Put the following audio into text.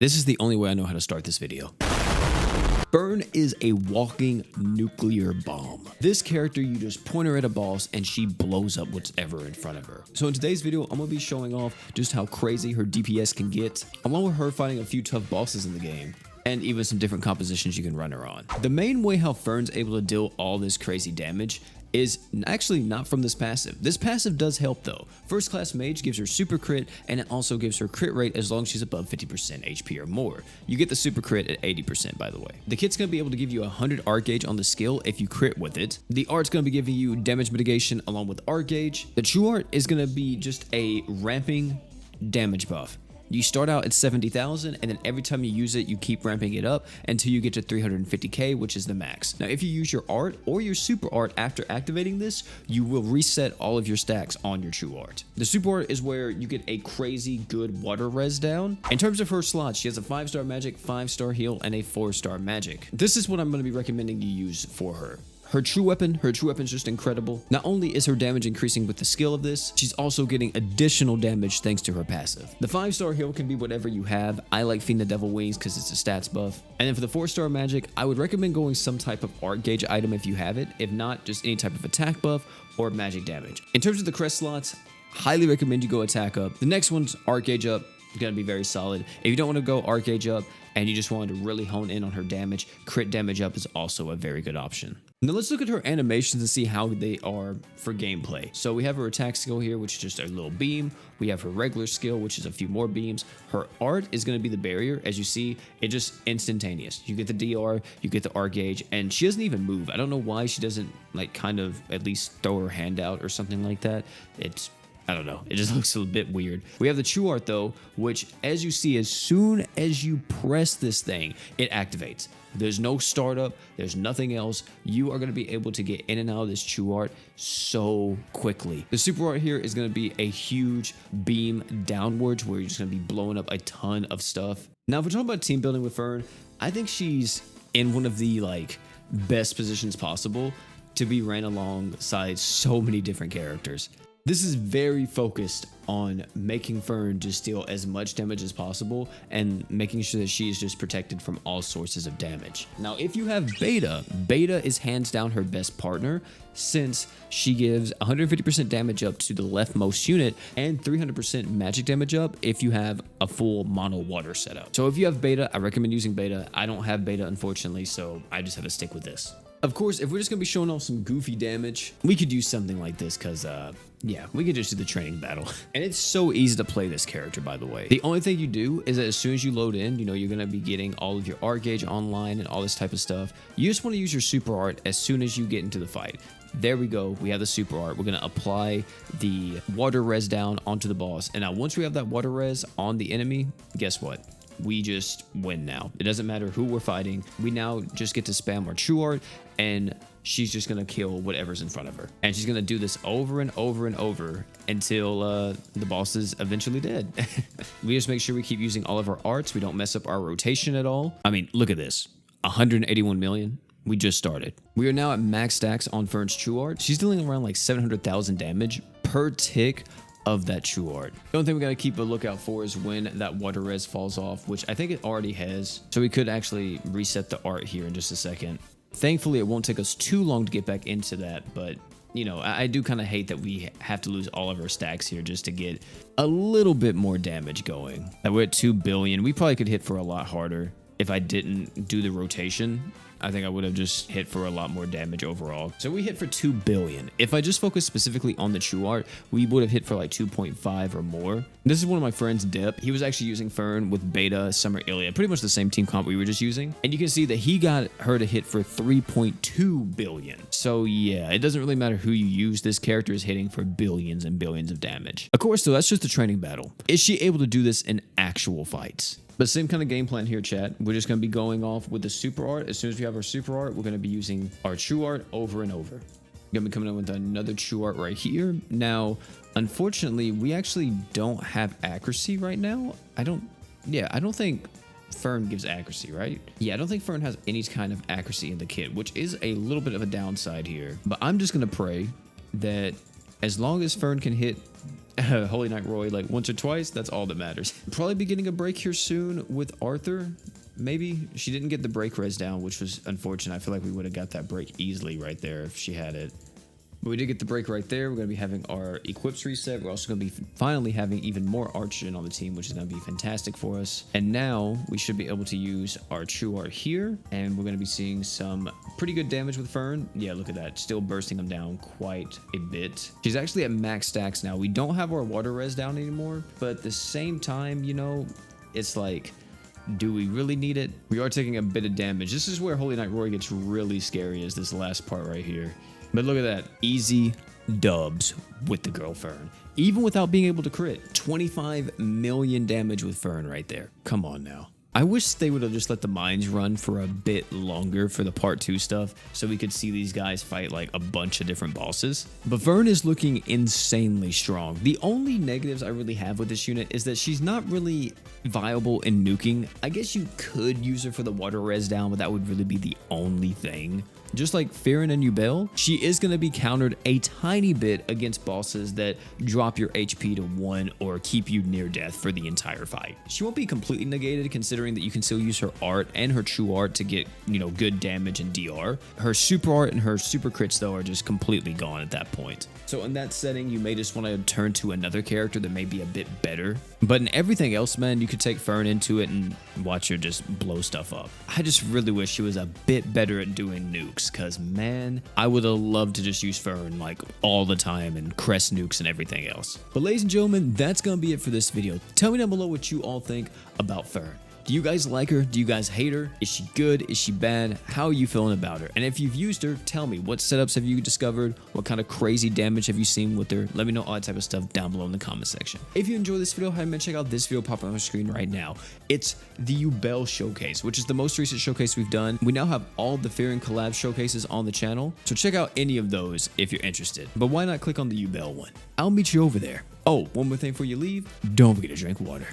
This is the only way I know how to start this video. Fern is a walking nuclear bomb. This character, you just point her at a boss and she blows up whatever in front of her. So in today's video, I'm gonna be showing off just how crazy her DPS can get, along with her fighting a few tough bosses in the game, and even some different compositions you can run her on. The main way how Fern's able to deal all this crazy damage is actually not from this passive. This passive does help though. First class mage gives her super crit, and it also gives her crit rate as long as she's above 50% HP or more. You get the super crit at 80%, by the way. The kit's gonna be able to give you 100 art gauge on the skill if you crit with it. The art's gonna be giving you damage mitigation along with art gauge. The true art is gonna be just a ramping damage buff. You start out at 70,000, and then every time you use it, you keep ramping it up until you get to 350k, which is the max. Now, if you use your art or your super art after activating this, you will reset all of your stacks on your true art. The super art is where you get a crazy good water res down. In terms of her slots, she has a 5-star magic, 5-star heal, and a 4-star magic. This is what I'm going to be recommending you use for her. Her true weapon's just incredible. Not only is her damage increasing with the skill of this, she's also getting additional damage thanks to her passive. The 5-star heal can be whatever you have. I like Fiend the Devil Wings because it's a stats buff. And then for the 4-star magic, I would recommend going some type of art gauge item if you have it. If not, just any type of attack buff or magic damage. In terms of the crest slots, highly recommend you go attack up. The next one's art gauge up. Gonna be very solid. If you don't want to go art gauge up and you just wanted to really hone in on her damage, crit damage up is also a very good option. Now let's look at her animations and see how they are for gameplay. So we have her attack skill here, which is just a little beam. We have her regular skill, which is a few more beams. Her art is going to be the barrier. As you see, it's just instantaneous. You get the DR, you get the art gauge, and she doesn't even move. I don't know why she doesn't like kind of at least throw her hand out or something like that. I don't know. It just looks a bit weird. We have the true art though, which as you see, as soon as you press this thing, it activates. There's no startup. There's nothing else. You are going to be able to get in and out of this true art so quickly. The super art here is going to be a huge beam downwards where you're just going to be blowing up a ton of stuff. Now, if we're talking about team building with Fern, I think she's in one of the best positions possible to be ran alongside so many different characters. This is very focused on making Fern just deal as much damage as possible and making sure that she is just protected from all sources of damage. Now, if you have Beta, Beta is hands down her best partner since she gives 150% damage up to the leftmost unit and 300% magic damage up if you have a full mono water setup. So if you have Beta, I recommend using Beta. I don't have Beta, unfortunately, so I just have to stick with this. Of course, if we're just going to be showing off some goofy damage, we could use something like this because, yeah, we could just do the training battle. And it's so easy to play this character, by the way. The only thing you do is that as soon as you load in, you're going to be getting all of your art gauge online and all this type of stuff. You just want to use your super art as soon as you get into the fight. There we go. We have the super art. We're going to apply the water res down onto the boss. And now once we have that water res on the enemy, guess what? We just win now. It doesn't matter who we're fighting. We now just get to spam our true art and she's just going to kill whatever's in front of her. And she's going to do this over and over and over until the boss is eventually dead. We just make sure we keep using all of our arts. We don't mess up our rotation at all. I mean, look at this. 181 million. We just started. We are now at max stacks on Fern's true art. She's dealing around 700,000 damage per tick of that true art. The only thing we got to keep a lookout for is when that water res falls off, which I think it already has. So we could actually reset the art here in just a second. Thankfully, it won't take us too long to get back into that, but I do kind of hate that we have to lose all of our stacks here just to get a little bit more damage going. Now we're at 2 billion. We probably could hit for a lot harder if I didn't do the rotation. I think I would have just hit for a lot more damage overall. So we hit for 2 billion. If I just focus specifically on the true art, we would have hit for 2.5 or more. This is one of my friends, Dip. He was actually using Fern with Beta, Summer Ilia, pretty much the same team comp we were just using. And you can see that he got her to hit for 3.2 billion. So yeah, it doesn't really matter who you use. This character is hitting for billions and billions of damage. Of course, though, that's just a training battle. Is she able to do this in actual fights? But same kind of game plan here, chat. We're just going to be going off with the super art. As soon as we have our super art, we're going to be using our true art over and over. We're going to be coming in with another true art right here. Now, unfortunately, we actually don't have accuracy right now. I don't think Fern gives accuracy, right? Yeah, I don't think Fern has any kind of accuracy in the kit, which is a little bit of a downside here. But I'm just going to pray that As long as Fern can hit Holy Knight Roy like once or twice, that's all that matters. Probably be getting a break here soon with Arthur. Maybe. She didn't get the break res down, which was unfortunate. I feel like we would have got that break easily right there if she had it. But we did get the break right there. We're going to be having our equips reset. We're also going to be finally having even more archgen on the team, which is going to be fantastic for us. And now we should be able to use our true art here. And we're going to be seeing some pretty good damage with Fern. Yeah, look at that. Still bursting them down quite a bit. She's actually at max stacks now. We don't have our water res down anymore. But at the same time, you know, it's like, do we really need it? We are taking a bit of damage. This is where Holy Knight Roy gets really scary, is this last part right here. But look at that. Easy dubs with the girl Fern. Even without being able to crit. 25 million damage with Fern right there. Come on now. I wish they would have just let the mines run for a bit longer for the part 2 stuff so we could see these guys fight like a bunch of different bosses. But Fern is looking insanely strong. The only negatives I really have with this unit is that she's not really viable in nuking. I guess you could use her for the water res down, but that would really be the only thing. Just like Fern and Ubel, she is going to be countered a tiny bit against bosses that drop your HP to 1 or keep you near death for the entire fight. She won't be completely negated considering that you can still use her art and her true art to get, you know, good damage and DR. Her super art and her super crits though are just completely gone at that point. So in that setting, you may just want to turn to another character that may be a bit better. But in everything else, man, you could take Fern into it and watch her just blow stuff up. I just really wish she was a bit better at doing nukes. Because, man, I would have loved to just use Fern like all the time and crest nukes and everything else. But ladies and gentlemen, that's going to be it for this video. Tell me down below what you all think about Fern. Do you guys like her? Do you guys hate her? Is she good? Is she bad? How are you feeling about her? And if you've used her, tell me, what setups have you discovered? What kind of crazy damage have you seen with her? Let me know all that type of stuff down below in the comment section. If you enjoyed this video, check out this video popping on the screen right now. It's the Ubel showcase, which is the most recent showcase we've done. We now have all the Fern collab showcases on the channel, so check out any of those if you're interested. But why not click on the Ubel one? I'll meet you over there. Oh, one more thing before you leave, don't forget to drink water.